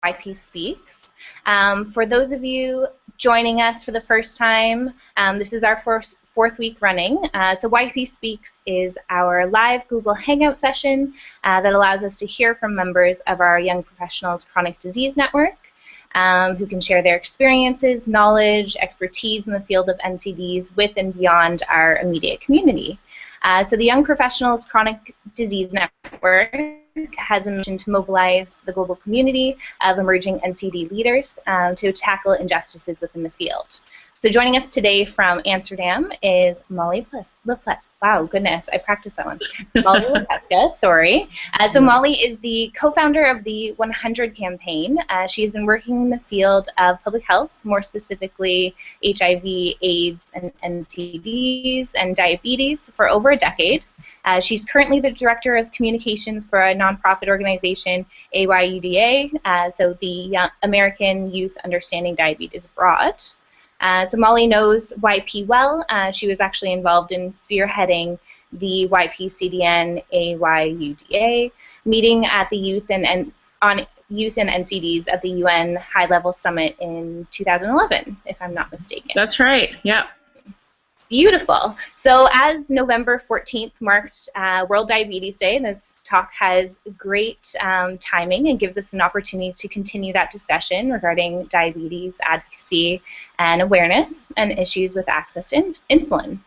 YP Speaks. For those of you joining us for the first time, this is our fourth week running. So YP Speaks is our live Google Hangout session that allows us to hear from members of our Young Professionals Chronic Disease Network who can share their experiences, knowledge, expertise in the field of NCDs with and beyond our immediate community. So the Young Professionals Chronic Disease Network has a mission to mobilize the global community of emerging NCD leaders to tackle injustices within the field. So joining us today from Amsterdam is Molly Lepeska. Wow, goodness, I practiced that one. Molly Lepeska, sorry. So Molly is the co-founder of the 100 campaign. She has been working in the field of public health, more specifically HIV, AIDS, and NCDs, and diabetes for over a decade. She's currently the Director of Communications for a nonprofit organization, AYUDA, so the American Youth Understanding Diabetes Abroad. So Molly knows YP well. She was actually involved in spearheading the YP-CDN AYUDA meeting at the Youth and NCDs at the UN High-Level Summit in 2011, if I'm not mistaken. That's right, yeah. Beautiful. So as November 14th marked World Diabetes Day, this talk has great timing and gives us an opportunity to continue that discussion regarding diabetes advocacy and awareness and issues with access to insulin.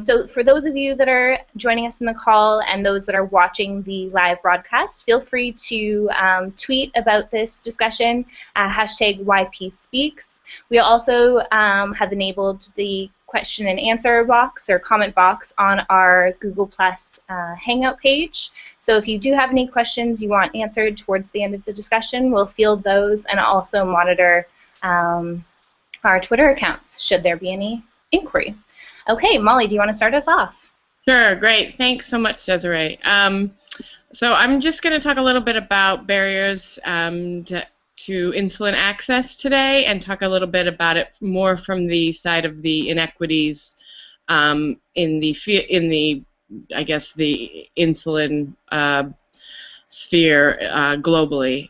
So for those of you that are joining us in the call and those that are watching the live broadcast, feel free to tweet about this discussion, hashtag YP Speaks. We also have enabled the question and answer box or comment box on our Google Plus Hangout page. So if you do have any questions you want answered towards the end of the discussion, we'll field those and also monitor our Twitter accounts should there be any inquiry. Okay, Molly, do you want to start us off? Sure, great. Thanks so much, Desiree. So I'm just going to talk a little bit about barriers to insulin access today and talk a little bit about it more from the side of the inequities in the I guess the insulin sphere globally.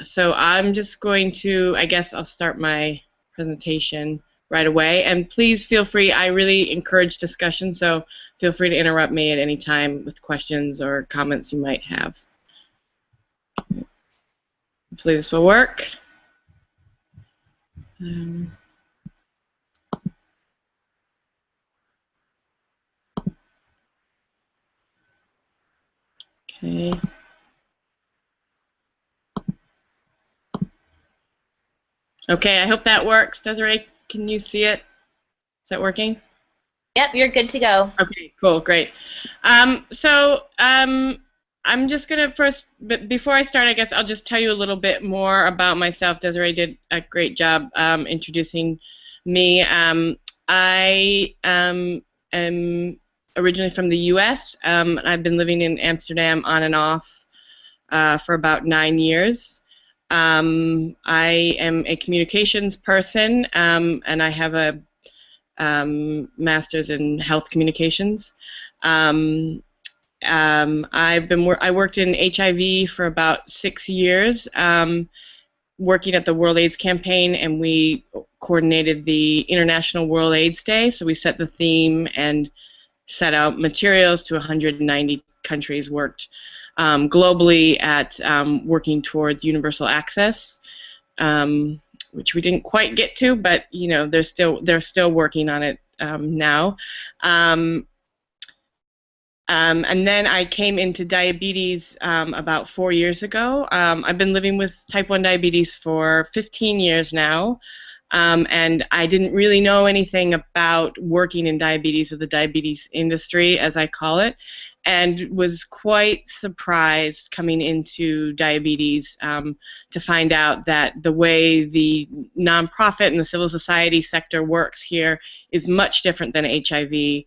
So I'm just going to, I guess I'll start my presentation right away, and please feel free, I really encourage discussion, so feel free to interrupt me at any time with questions or comments you might have. Hopefully this will work. Okay. Okay, I hope that works. Desiree, can you see it? Is that working? Yep, you're good to go. Okay, cool, great. I'm just going to first, but before I start, I guess I'll just tell you a little bit more about myself. Desiree did a great job introducing me. I am originally from the U.S. I've been living in Amsterdam on and off for about 9 years. I am a communications person, and I have a master's in health communications. I worked in HIV for about 6 years, working at the World AIDS campaign, and we coordinated the International World AIDS Day, so we set the theme and set out materials to 190 countries, worked globally at working towards universal access, which we didn't quite get to, but you know they're still working on it now. And then I came into diabetes about 4 years ago. I've been living with type 1 diabetes for 15 years now, and I didn't really know anything about working in diabetes or the diabetes industry, as I call it, and was quite surprised coming into diabetes to find out that the way the nonprofit and the civil society sector works here is much different than HIV.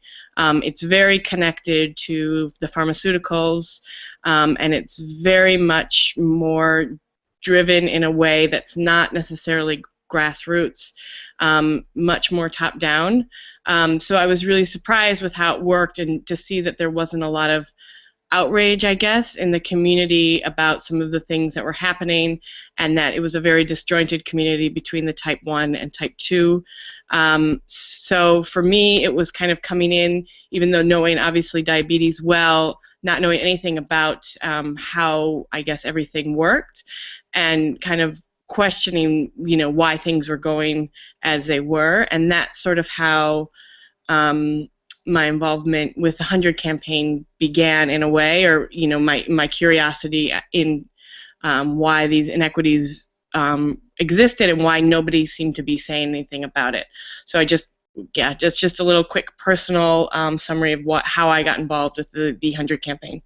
It's very connected to the pharmaceuticals, and it's very much more driven in a way that's not necessarily grassroots, much more top-down. So I was really surprised with how it worked and to see that there wasn't a lot of outrage, I guess, in the community about some of the things that were happening, and that it was a very disjointed community between the type 1 and type 2. So for me, it was kind of coming in, even though knowing obviously diabetes well, not knowing anything about how, I guess, everything worked, and kind of questioning, why things were going as they were. And that's sort of how my involvement with the 100 campaign began, in a way, or my curiosity in why these inequities existed and why nobody seemed to be saying anything about it. So just a little quick personal summary of how I got involved with the 100 campaign.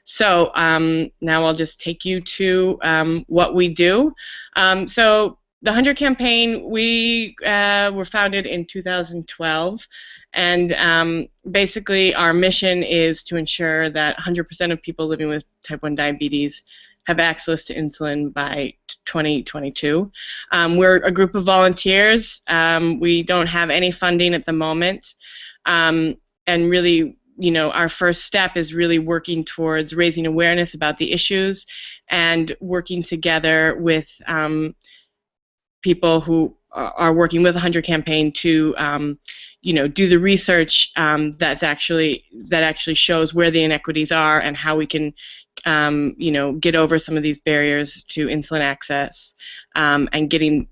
So now I'll just take you to what we do. So the 100 campaign, we were founded in 2012, and basically our mission is to ensure that 100% of people living with type 1 diabetes have access to insulin by 2022. We're a group of volunteers. We don't have any funding at the moment, and really, our first step is really working towards raising awareness about the issues and working together with people who are working with the 100 campaign to do the research that actually shows where the inequities are and how we can get over some of these barriers to insulin access, and getting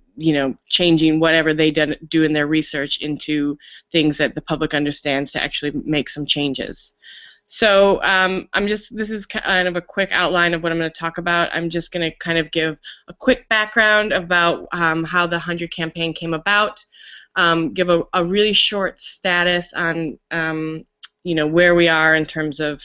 changing whatever they do in their research into things that the public understands to actually make some changes. So this is kind of a quick outline of what I'm going to talk about. I'm just going to kind of give a quick background about how the 100 campaign came about, give a really short status on where we are in terms of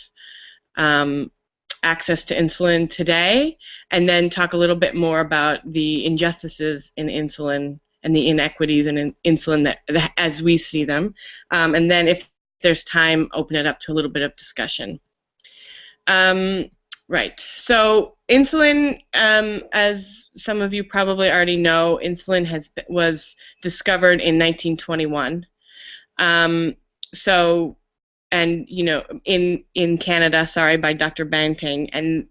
access to insulin today, and then talk a little bit more about the injustices in insulin and the inequities in insulin that as we see them, and then if there's time, open it up to a little bit of discussion. Right, so insulin, as some of you probably already know, insulin was discovered in 1921. And in Canada, by Dr. Banting, and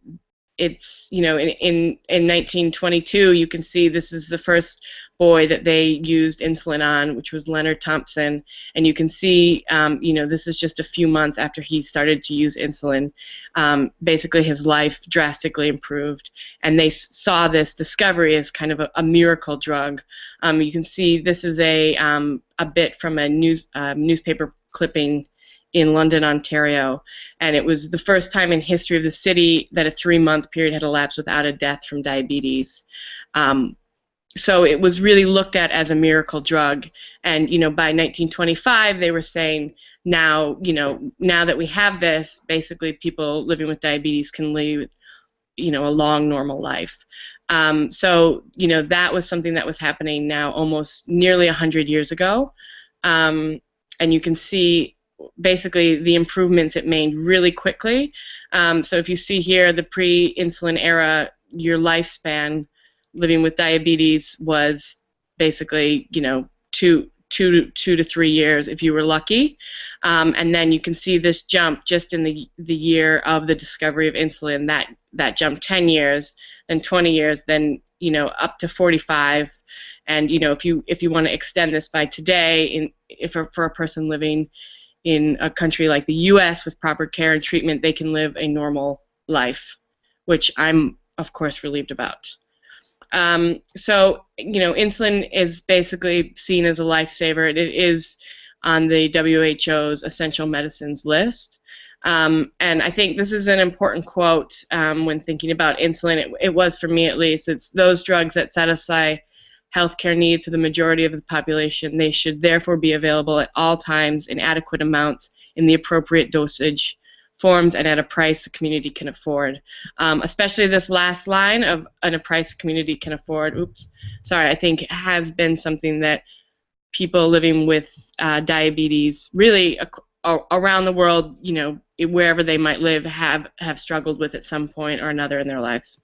it's in 1922 you can see this is the first boy that they used insulin on, which was Leonard Thompson, and you can see this is just a few months after he started to use insulin. Basically his life drastically improved, and they saw this discovery as kind of a miracle drug. You can see this is a bit from a newspaper clipping in London, Ontario, and it was the first time in history of the city that a 3-month period had elapsed without a death from diabetes. So it was really looked at as a miracle drug, and by 1925 they were saying now that we have this, basically people living with diabetes can live a long normal life. So that was something that was happening now almost nearly 100 years ago, and you can see basically the improvements it made really quickly. So if you see here the pre-insulin era, your lifespan living with diabetes was basically 2 to 3 years if you were lucky, and then you can see this jump just in the year of the discovery of insulin. That jumped 10 years, then 20 years, then up to 45. And if you want to extend this by today, for a person living in a country like the U.S. with proper care and treatment, they can live a normal life, which I'm, of course, relieved about. So, insulin is basically seen as a lifesaver. It is on the WHO's essential medicines list. And I think this is an important quote when thinking about insulin. It was for me, at least. It's those drugs that satisfy healthcare needs for the majority of the population. They should therefore be available at all times in adequate amounts, in the appropriate dosage forms, and at a price the community can afford. Especially this last line of at a price the community can afford. I think it has been something that people living with diabetes really around the world, wherever they might live, have struggled with at some point or another in their lives.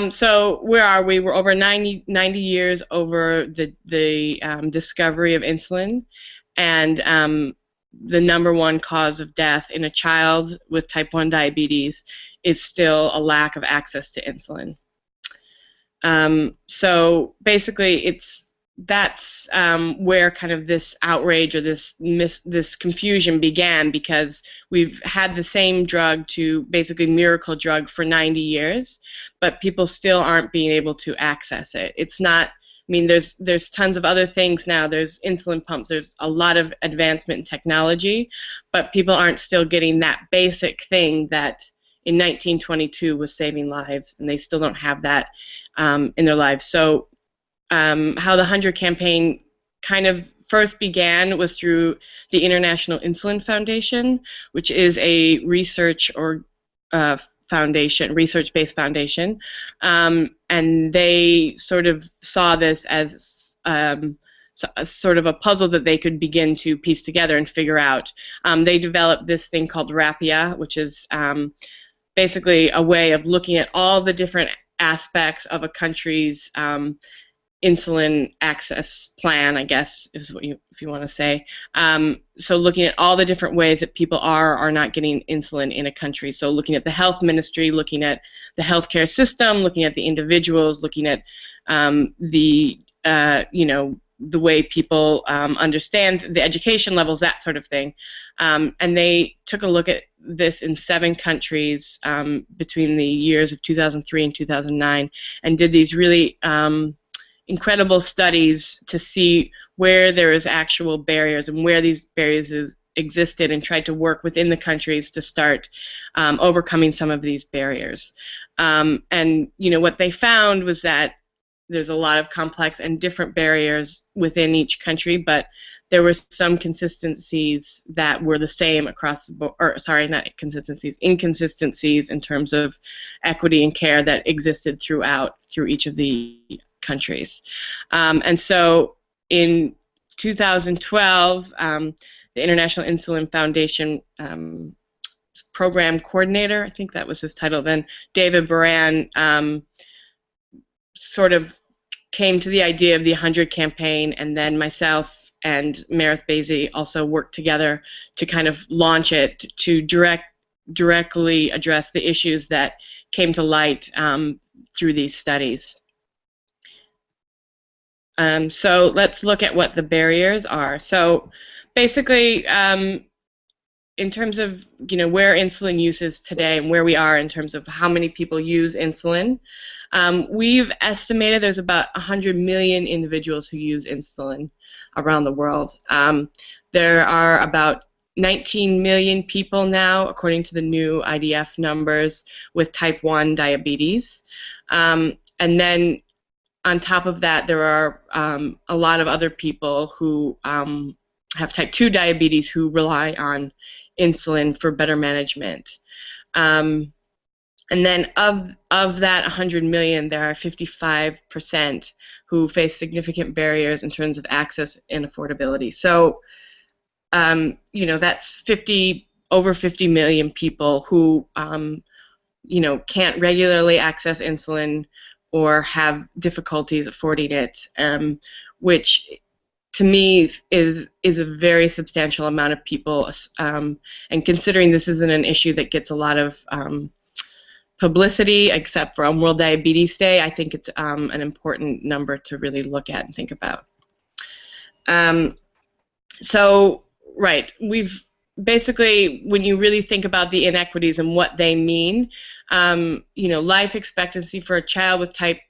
So where are we? We're over 90 years over the discovery of insulin, and the #1 cause of death in a child with type 1 diabetes is still a lack of access to insulin. So basically, that's where kind of this outrage or this confusion began, because we've had the same drug, to basically miracle drug, for 90 years, but people still aren't being able to access it. It's not, I mean, there's tons of other things now. There's insulin pumps. There's a lot of advancement in technology, but people aren't still getting that basic thing that in 1922 was saving lives, and they still don't have that in their lives. So how the 100 campaign kind of first began was through the International Insulin Foundation, which is a research or foundation, research-based foundation, and they sort of saw this as sort of a puzzle that they could begin to piece together and figure out. They developed this thing called RAPIA, which is basically a way of looking at all the different aspects of a country's insulin access plan, I guess, is what if you want to say. So looking at all the different ways that people are not getting insulin in a country. So looking at the health ministry, looking at the healthcare system, looking at the individuals, looking at the way people understand the education levels, that sort of thing. And they took a look at this in 7 countries between the years of 2003 and 2009, and did these really incredible studies to see where there is actual barriers and where these barriers existed, and tried to work within the countries to start overcoming some of these barriers. And what they found was that there's a lot of complex and different barriers within each country, but there were some consistencies that were the same across the board, or sorry, not consistencies, inconsistencies in terms of equity and care that existed through each of the countries. And so in 2012, the International Insulin Foundation program coordinator, I think that was his title then, David Baran, sort of came to the idea of the 100 campaign, and then myself and Meredith Basie also worked together to kind of launch it to directly address the issues that came to light through these studies. So let's look at what the barriers are. So basically, in terms of where insulin use is today and where we are in terms of how many people use insulin, we've estimated there's about 100 million individuals who use insulin around the world. There are about 19 million people now, according to the new IDF numbers, with type 1 diabetes. And then on top of that, there are a lot of other people who have type 2 diabetes who rely on insulin for better management. And then of that 100 million, there are 55% who face significant barriers in terms of access and affordability. So, that's over 50 million people who, can't regularly access insulin or have difficulties affording it, which to me is a very substantial amount of people. And considering this isn't an issue that gets a lot of publicity, except for on World Diabetes Day, I think it's an important number to really look at and think about. So, right, we've basically, when you really think about the inequities and what they mean, life expectancy for a child with type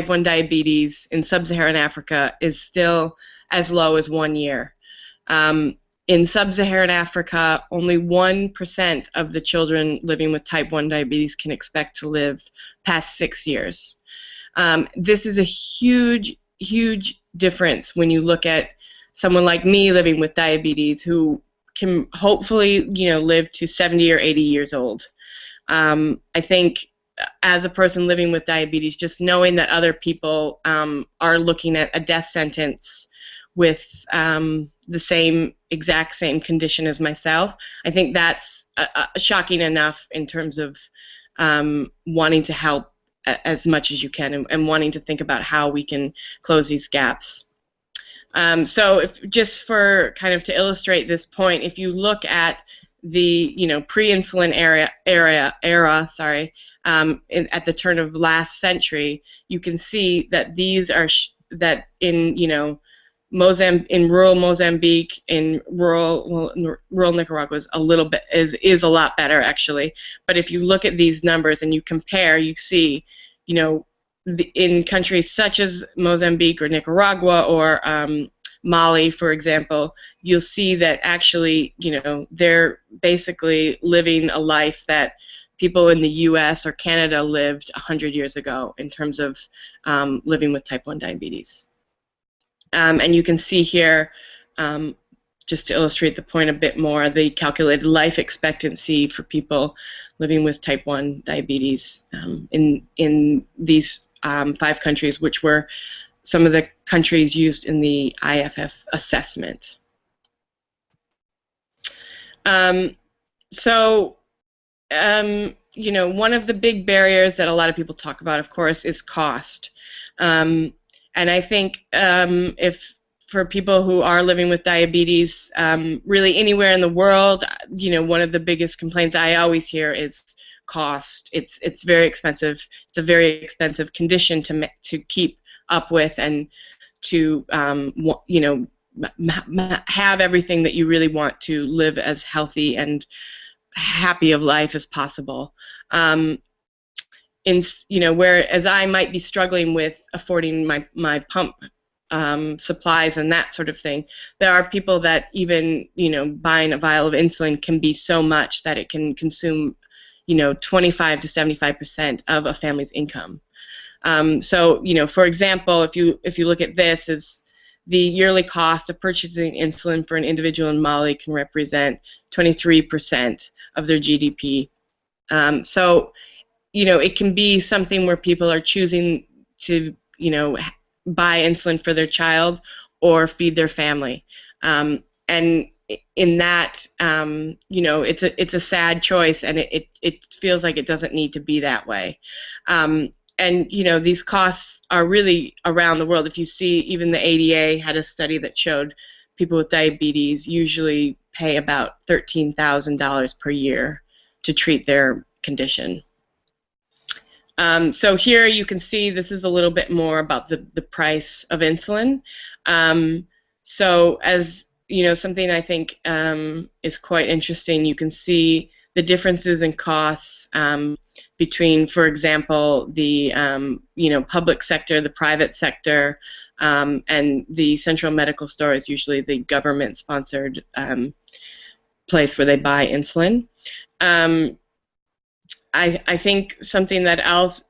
1 diabetes in sub-Saharan Africa is still as low as 1 year. In sub-Saharan Africa, only 1% of the children living with type 1 diabetes can expect to live past 6 years. This is a huge, huge difference when you look at someone like me living with diabetes, who can hopefully, live to 70 or 80 years old. I think as a person living with diabetes, just knowing that other people are looking at a death sentence with the exact same condition as myself, I think that's shocking enough in terms of wanting to help as much as you can, and wanting to think about how we can close these gaps. So just for kind of to illustrate this point, if you look at the pre-insulin era, sorry, at the turn of last century, you can see that these are that in in rural Mozambique, in rural Nicaragua is a little bit is a lot better actually. But if you look at these numbers and you compare, you see, in countries such as Mozambique or Nicaragua or Mali, for example, you'll see that actually, they're basically living a life that people in the U.S. or Canada lived 100 years ago in terms of living with type 1 diabetes. And you can see here, just to illustrate the point a bit more, the calculated life expectancy for people living with type 1 diabetes in these 5 countries, which were some of the countries used in the IFF assessment. One of the big barriers that a lot of people talk about, of course, is cost. And I think if for people who are living with diabetes, really anywhere in the world, one of the biggest complaints I always hear is cost. It's very expensive. It's a very expensive condition to keep up with and to have everything that you really want to live as healthy and happy of life as possible. Whereas I might be struggling with affording my pump supplies and that sort of thing, there are people that even buying a vial of insulin can be so much that it can consume 25 to 75% of a family's income. For example, if you look at this, as the yearly cost of purchasing insulin for an individual in Mali can represent 23% of their GDP. It can be something where people are choosing to, buy insulin for their child or feed their family. And in that, it's a sad choice, and it feels like it doesn't need to be that way. And these costs are really around the world. If you see, even the ADA had a study that showed people with diabetes usually pay about $13,000 per year to treat their condition. So here you can see this is a little bit more about the price of insulin. So as something I think is quite interesting, you can see the differences in costs between, for example, the public sector, the private sector, and the central medical store is usually the government-sponsored place where they buy insulin. I think something that else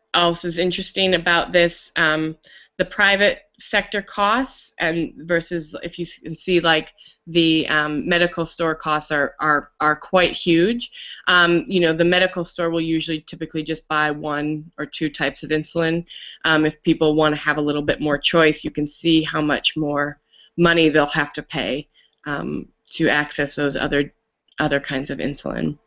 is interesting about this, the private sector costs and versus, if you can see, like the medical store costs are quite huge. The medical store will usually typically just buy 1 or 2 types of insulin. If people want to have a little bit more choice, you can see how much more money they'll have to pay to access those other kinds of insulin.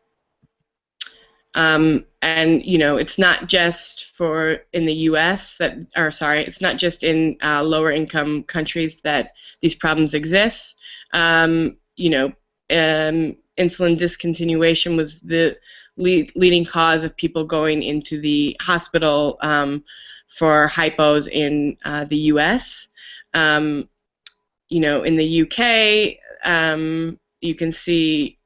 And it's not just in the U.S. it's not just in lower income countries that these problems exist. Insulin discontinuation was the leading cause of people going into the hospital for hypos in the U.S. In the U.K., you can see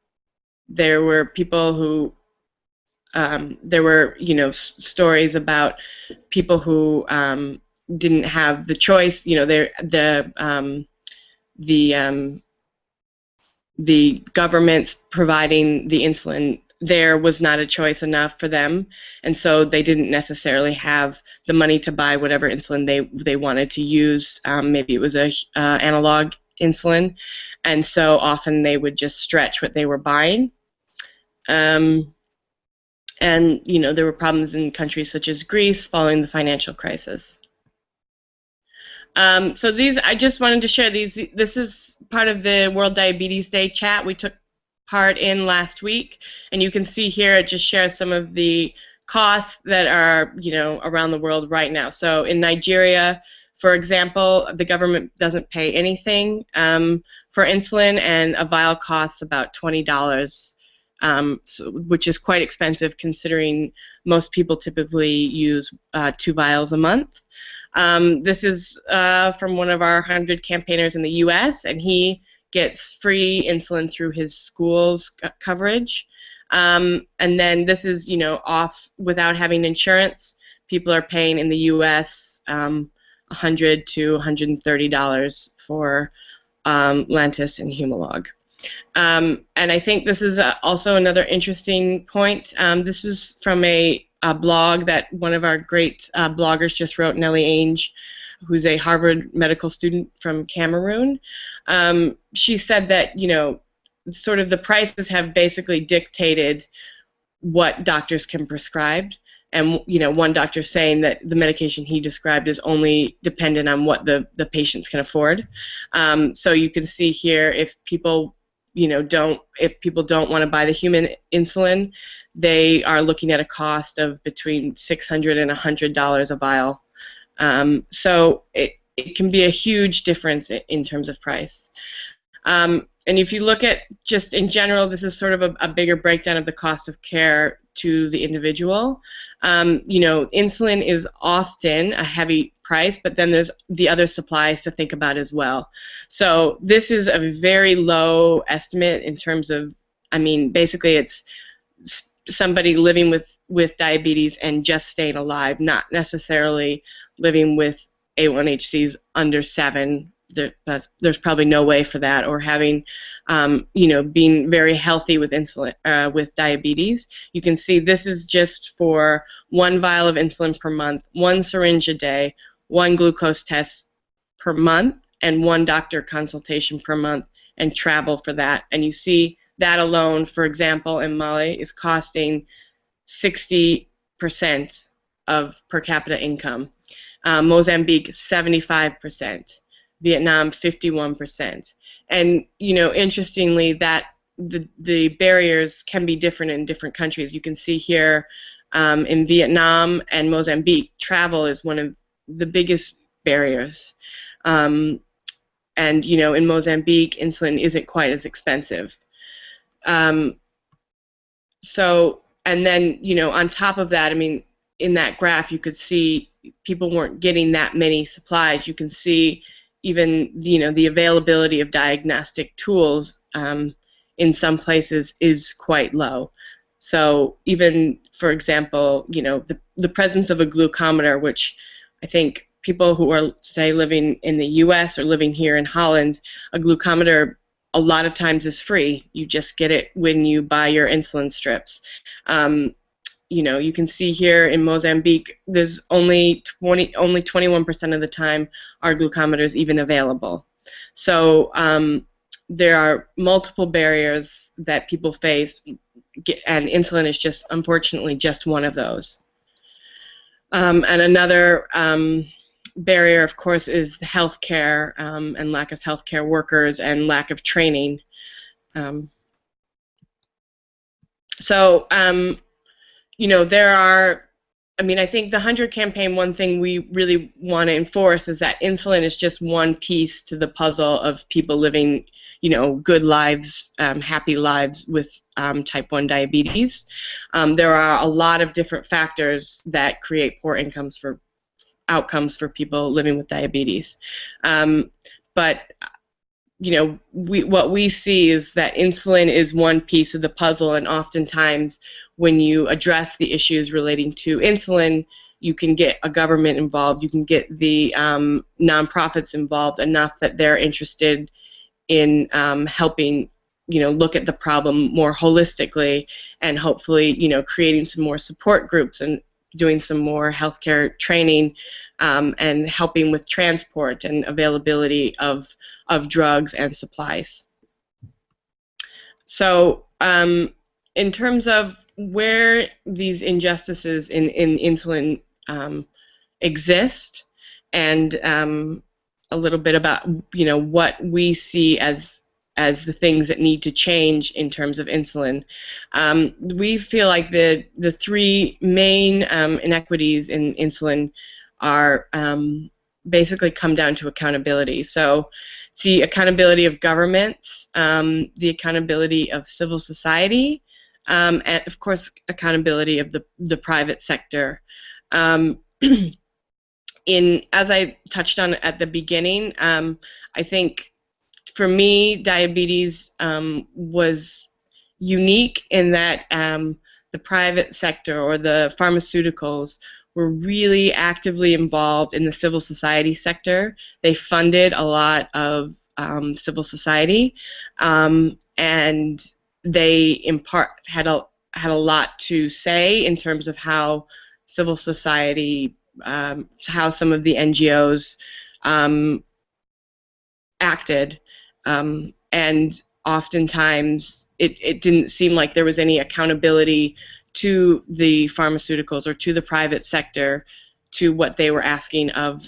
there were people who there were, stories about people who didn't have the choice. The government's providing the insulin there was not a choice enough for them, and so they didn't necessarily have the money to buy whatever insulin they wanted to use. Maybe it was a analog insulin, and so often they would just stretch what they were buying. And there were problems in countries such as Greece following the financial crisis. So I just wanted to share these. This is part of the World Diabetes Day chat we took part in last week, and you can see here it just shares some of the costs that are around the world right now. So in Nigeria, For example, the government doesn't pay anything for insulin, and a vial costs about $20, which is quite expensive considering most people typically use 2 vials a month. This is from one of our 100 campaigners in the U.S., and he gets free insulin through his school's coverage. And then this is, off without having insurance. People are paying in the U.S. $100 to $130 for Lantus and Humalog. And I think this is also another interesting point. This was from a blog that one of our great bloggers just wrote, Nellie Ainge, who's a Harvard medical student from Cameroon. She said that, sort of the prices have basically dictated what doctors can prescribe. And, one doctor saying that the medication he described is only dependent on what the patients can afford. So you can see here, if people don't want to buy the human insulin, they are looking at a cost of between $600 and $100 a vial. So it can be a huge difference in terms of price. And if you look at just in general, this is sort of a bigger breakdown of the cost of care to the individual. Insulin is often a heavy price, but then there's the other supplies to think about as well. So this is a very low estimate in terms of, basically it's somebody living with diabetes and just staying alive, not necessarily living with A1HCs under 7. There's probably no way for that, or having, being very healthy with insulin, with diabetes. You can see this is just for 1 vial of insulin per month, 1 syringe a day, 1 glucose test per month, and 1 doctor consultation per month, and travel for that. And you see that alone, for example, in Mali is costing 60% of per capita income. Mozambique, 75%. Vietnam, 51%. And, interestingly, that the barriers can be different in different countries. You can see here in Vietnam and Mozambique, travel is one of the biggest barriers. And, in Mozambique, insulin isn't quite as expensive. And then, on top of that, in that graph, you could see people weren't getting that many supplies. You can see even the availability of diagnostic tools in some places is quite low. So even, for example, the presence of a glucometer, which I think people who are, say, living in the U.S. or living here in Holland, a glucometer a lot of times is free. You just get it when you buy your insulin strips. You can see here in Mozambique, there's only 21% of the time are glucometers even available. So there are multiple barriers that people face, and insulin is just, unfortunately, just one of those. And another barrier, of course, is healthcare and lack of healthcare workers and lack of training. There are, I think the 100 campaign, one thing we really want to enforce is that insulin is just one piece to the puzzle of people living, good lives, happy lives with type 1 diabetes. There are a lot of different factors that create poor outcomes for people living with diabetes. But what we see is that insulin is one piece of the puzzle, and oftentimes when you address the issues relating to insulin, you can get a government involved, you can get the nonprofits involved enough that they're interested in helping look at the problem more holistically, and hopefully creating some more support groups and doing some more healthcare training and helping with transport and availability of drugs and supplies. So in terms of where these injustices in insulin exist, and a little bit about what we see as the things that need to change in terms of insulin. We feel like the 3 main inequities in insulin are basically come down to accountability. So it's the accountability of governments, the accountability of civil society, and of course accountability of the private sector. As I touched on at the beginning, I think for me diabetes was unique in that the private sector or the pharmaceuticals were really actively involved in the civil society sector. They funded a lot of civil society, and they in part had a lot to say in terms of how civil society, how some of the NGOs acted, and oftentimes it didn't seem like there was any accountability to the pharmaceuticals or to the private sector to what they were asking of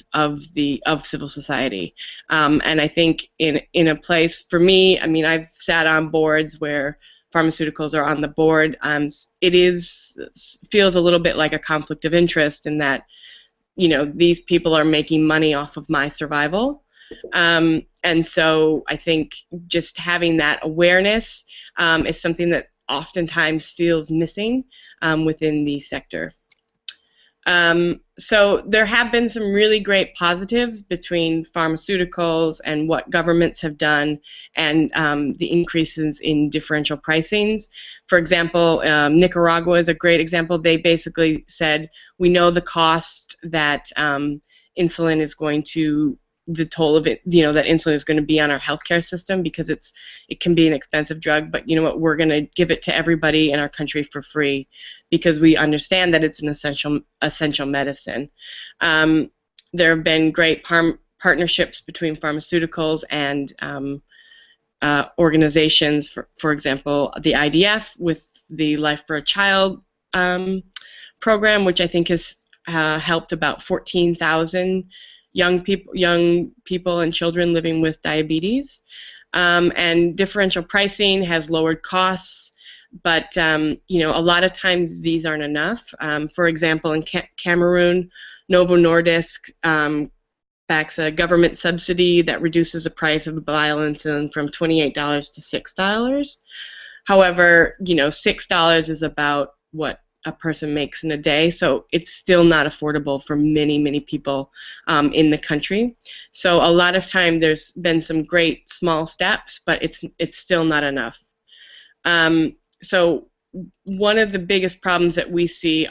civil society. And I think in a place, for me, I mean, I've sat on boards where pharmaceuticals are on the board. Feels a little bit like a conflict of interest in that, you know, these people are making money off of my survival. And so I think just having that awareness is something that oftentimes feels missing within the sector. So there have been some really great positives between pharmaceuticals and what governments have done and the increases in differential pricings. For example, Nicaragua is a great example. They basically said, we know the cost that insulin is going to, the toll of it, you know, that insulin is going to be on our healthcare system because it can be an expensive drug, but you know what, we're going to give it to everybody in our country for free because we understand that it's an essential medicine. There have been great partnerships between pharmaceuticals and organizations, for example, the IDF with the Life for a Child program, which I think has helped about 14,000 young people and children living with diabetes. And differential pricing has lowered costs, but you know, a lot of times these aren't enough. For example, in Cameroon, Novo Nordisk backs a government subsidy that reduces the price of vial insulin from $28 to $6. However, you know, $6 is about what a person makes in a day, so it's still not affordable for many people in the country. So a lot of time there's been some great small steps, but it's still not enough. So one of the biggest problems that we see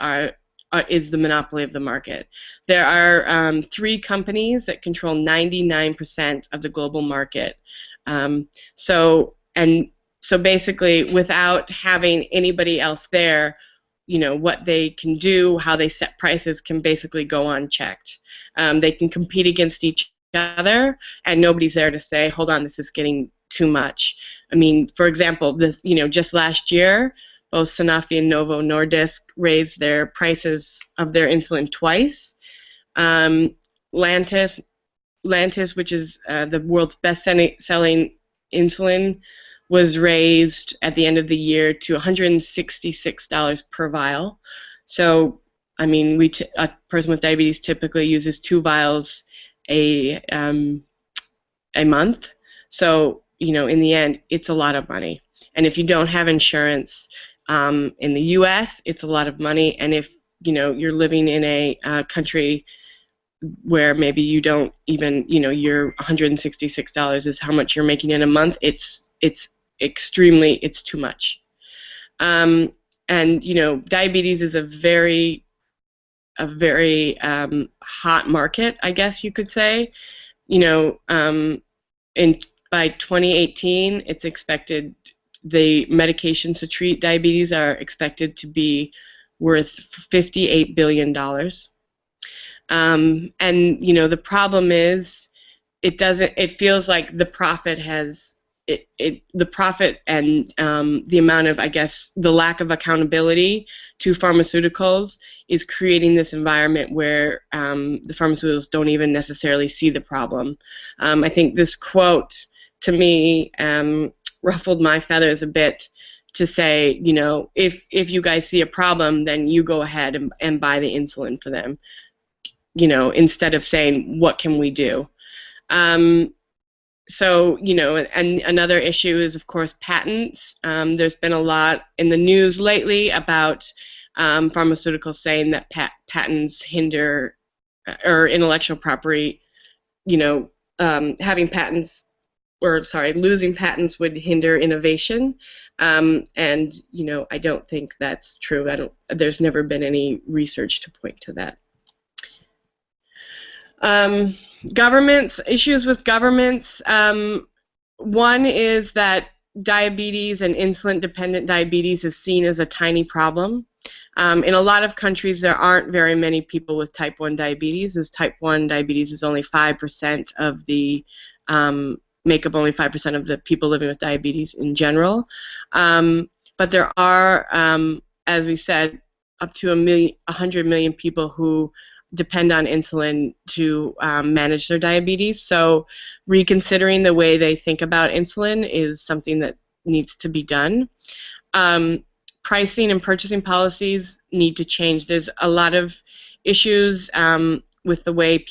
is the monopoly of the market. There are 3 companies that control 99% of the global market. So basically, without having anybody else there, you know, what they can do, how they set prices can basically go unchecked. They can compete against each other, and nobody's there to say, hold on, this is getting too much. I mean, for example, you know, just last year, both Sanofi and Novo Nordisk raised their prices of their insulin twice. Lantus, which is the world's best-selling insulin, was raised at the end of the year to $166 per vial. So, I mean, a person with diabetes typically uses 2 vials a month. So, you know, in the end, it's a lot of money. And if you don't have insurance in the U.S., it's a lot of money. And if, you know, you're living in a country where maybe you don't even, you know, your $166 is how much you're making in a month, it's too much. And you know, diabetes is a very hot market, I guess you could say. You know, by 2018, it's expected the medications to treat diabetes are expected to be worth $58 billion. And you know, the problem is, it feels like the profit has. The profit and the amount of, I guess, the lack of accountability to pharmaceuticals is creating this environment where the pharmaceuticals don't even necessarily see the problem. I think this quote, to me, ruffled my feathers a bit, to say, you know, if you guys see a problem, then you go ahead and buy the insulin for them. instead of saying what can we do. So, and another issue is, of course, patents. There's been a lot in the news lately about pharmaceuticals saying that patents hinder, or intellectual property, having patents, or sorry, losing patents would hinder innovation. And, I don't think that's true. There's never been any research to point to that. Governments, issues with governments. One is that diabetes and insulin-dependent diabetes is seen as a tiny problem. In a lot of countries, there aren't very many people with type 1 diabetes, as type 1 diabetes is only 5% of the, make up only 5% of the people living with diabetes in general. But there are, as we said, up to 100 million people who depend on insulin to manage their diabetes. So reconsidering the way they think about insulin is something that needs to be done. Pricing and purchasing policies need to change. There's a lot of issues with the way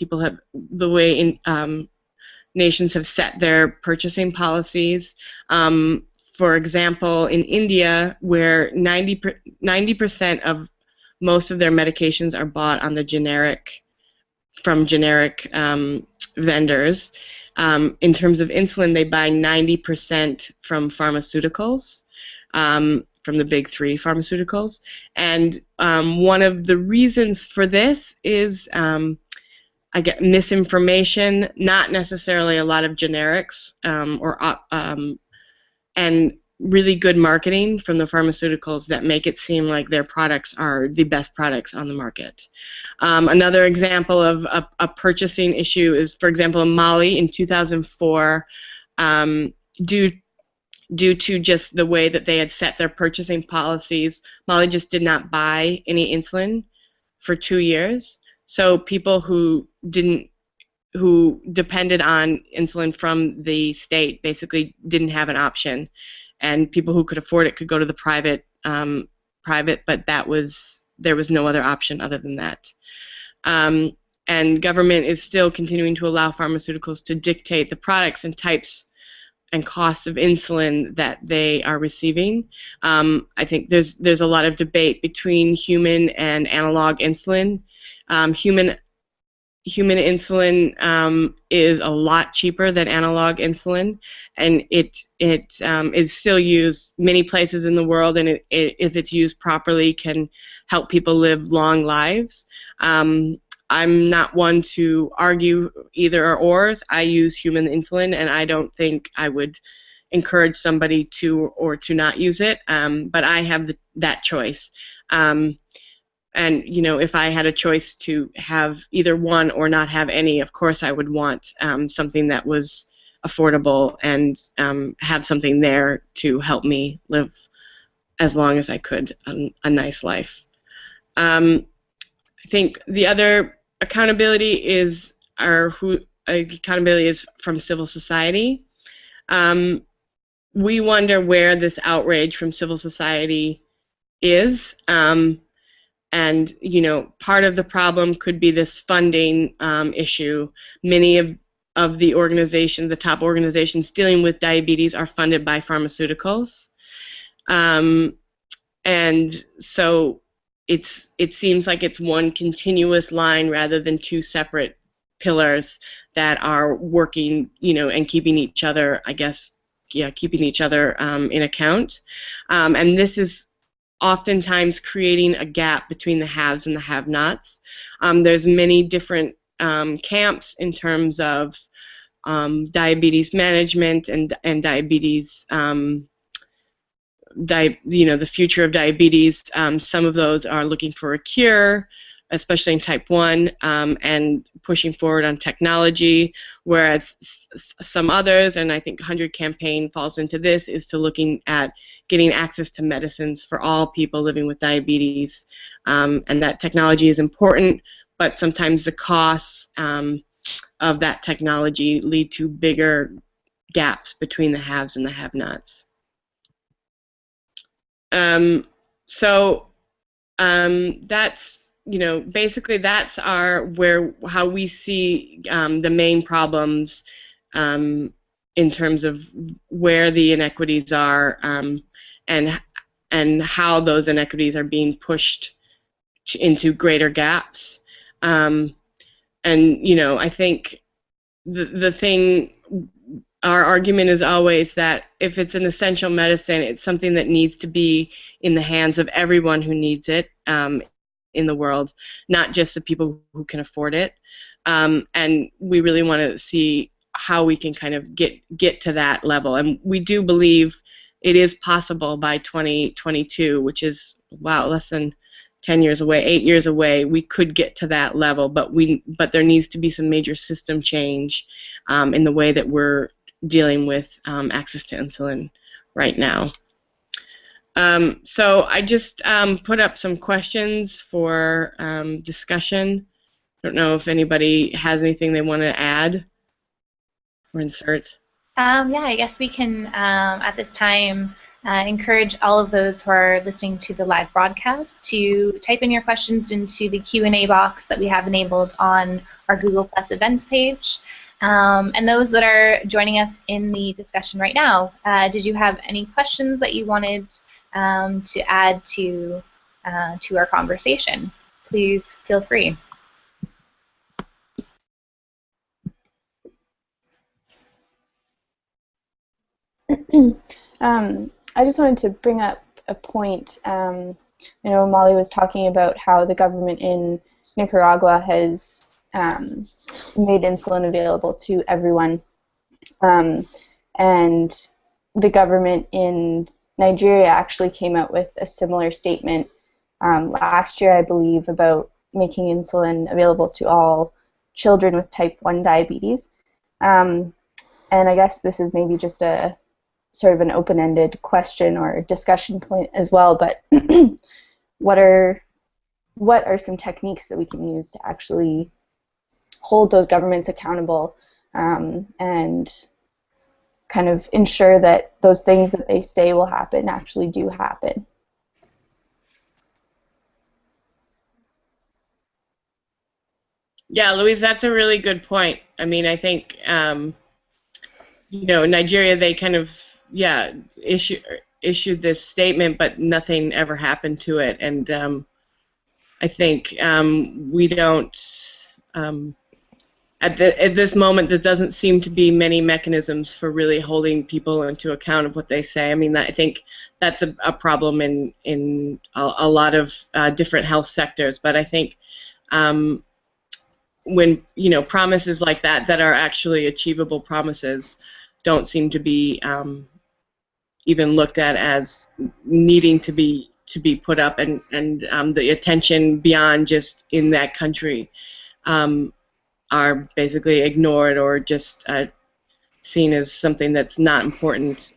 nations have set their purchasing policies. For example, in India, where 90% of most of their medications are bought on the from generic vendors. In terms of insulin, they buy 90% from pharmaceuticals, from the big three pharmaceuticals. And one of the reasons for this is, I get misinformation, not necessarily a lot of generics, and really good marketing from the pharmaceuticals that make it seem like their products are the best products on the market. Another example of a purchasing issue is, for example, Molly in 2004, due to just the way that they had set their purchasing policies, Molly just did not buy any insulin for 2 years. So people who depended on insulin from the state basically didn't have an option. And people who could afford it could go to the private, but there was no other option other than that. And government is still continuing to allow pharmaceuticals to dictate the products and types and costs of insulin that they are receiving. I think there's a lot of debate between human and analog insulin. Human insulin is a lot cheaper than analog insulin, and it is still used many places in the world, and if it's used properly, can help people live long lives. I'm not one to argue either ors. I use human insulin, and I don't think I would encourage somebody to not use it, but I have that choice. And, if I had a choice to have either one or not have any, of course I would want something that was affordable and have something there to help me live as long as I could, a nice life. I think the other accountability is from civil society. We wonder where this outrage from civil society is. And, part of the problem could be this funding issue. Many of the organizations, the top organizations dealing with diabetes, are funded by pharmaceuticals. And so it seems like it's one continuous line rather than two separate pillars that are working, and keeping each other, keeping each other in account. And this is oftentimes creating a gap between the haves and the have-nots. There's many different camps in terms of diabetes management and diabetes, the future of diabetes. Some of those are looking for a cure, especially in type 1, and pushing forward on technology, whereas some others, and I think 100 Campaign falls into this, is to looking at getting access to medicines for all people living with diabetes, and that technology is important, but sometimes the costs of that technology lead to bigger gaps between the haves and the have-nots. That's basically that's how we see the main problems in terms of where the inequities are, and how those inequities are being pushed into greater gaps. And I think the thing, our argument is always that if it's an essential medicine, it's something that needs to be in the hands of everyone who needs it in the world, not just the people who can afford it. And we really want to see how we can kind of get to that level. And we do believe it is possible by 2022, which is, wow, less than 10 years away, 8 years away. We could get to that level, but there needs to be some major system change in the way that we're dealing with access to insulin right now. So I just put up some questions for discussion. I don't know if anybody has anything they want to add or insert. Yeah, I guess we can, at this time, encourage all of those who are listening to the live broadcast to type in your questions into the Q&A box that we have enabled on our Google Plus events page. And those that are joining us in the discussion right now, did you have any questions that you wanted to add to our conversation? Please feel free. I just wanted to bring up a point. I know Molly was talking about how the government in Nicaragua has made insulin available to everyone, and the government in Nigeria actually came out with a similar statement last year, I believe, about making insulin available to all children with type 1 diabetes. And I guess this is maybe just a sort of an open-ended question or discussion point as well, but what are some techniques that we can use to actually hold those governments accountable and kind of ensure that those things that they say will happen actually do happen? Yeah, Louise, that's a really good point. I mean, I think Nigeria, they kind of issued this statement, but nothing ever happened to it. And I think we don't, at this moment, there doesn't seem to be many mechanisms for really holding people into account of what they say. I mean, I think that's a problem in a lot of different health sectors. But I think when promises like that are actually achievable promises don't seem to be even looked at as needing to be put up, and the attention beyond just in that country are basically ignored or just seen as something that's not important.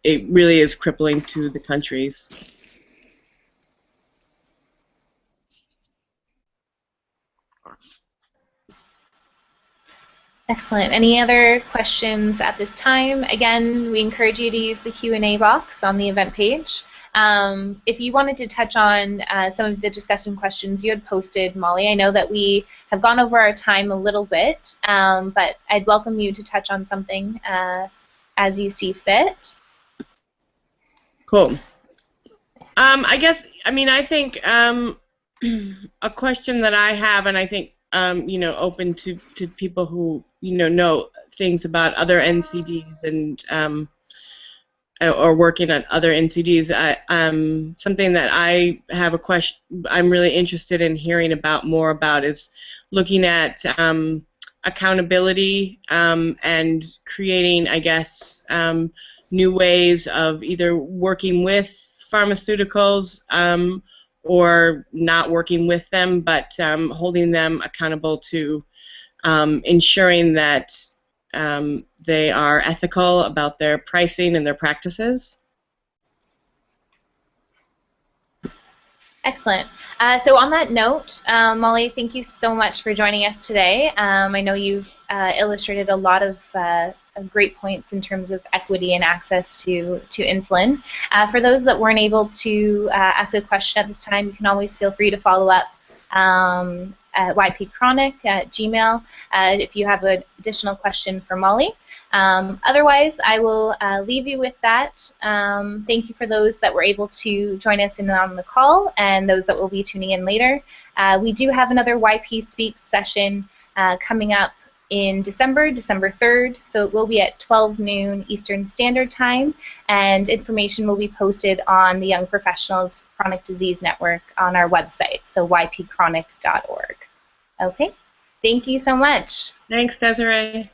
It really is crippling to the countries. Excellent. Any other questions at this time? Again, we encourage you to use the Q&A box on the event page. If you wanted to touch on some of the discussion questions you had posted, Molly, I know that we have gone over our time a little bit, but I'd welcome you to touch on something as you see fit. Cool. I think a question that I have, and I think open to people who know things about other NCDs and or working on other NCDs. Something that I have a question I'm really interested in hearing more about is looking at accountability and creating, I guess, new ways of either working with pharmaceuticals or not working with them, but holding them accountable to ensuring that they are ethical about their pricing and their practices. Excellent. So on that note, Molly, thank you so much for joining us today. I know you've illustrated a lot of great points in terms of equity and access to insulin. For those that weren't able to ask a question at this time, you can always feel free to follow up at YPChronic at Gmail if you have an additional question for Molly. Otherwise, I will leave you with that. Thank you for those that were able to join us in on the call and those that will be tuning in later. We do have another YP Speaks session coming up in December 3rd, so it will be at 12 noon Eastern Standard Time, and information will be posted on the Young Professionals Chronic Disease Network on our website, so ypchronic.org. Okay, thank you so much. Thanks, Desiree.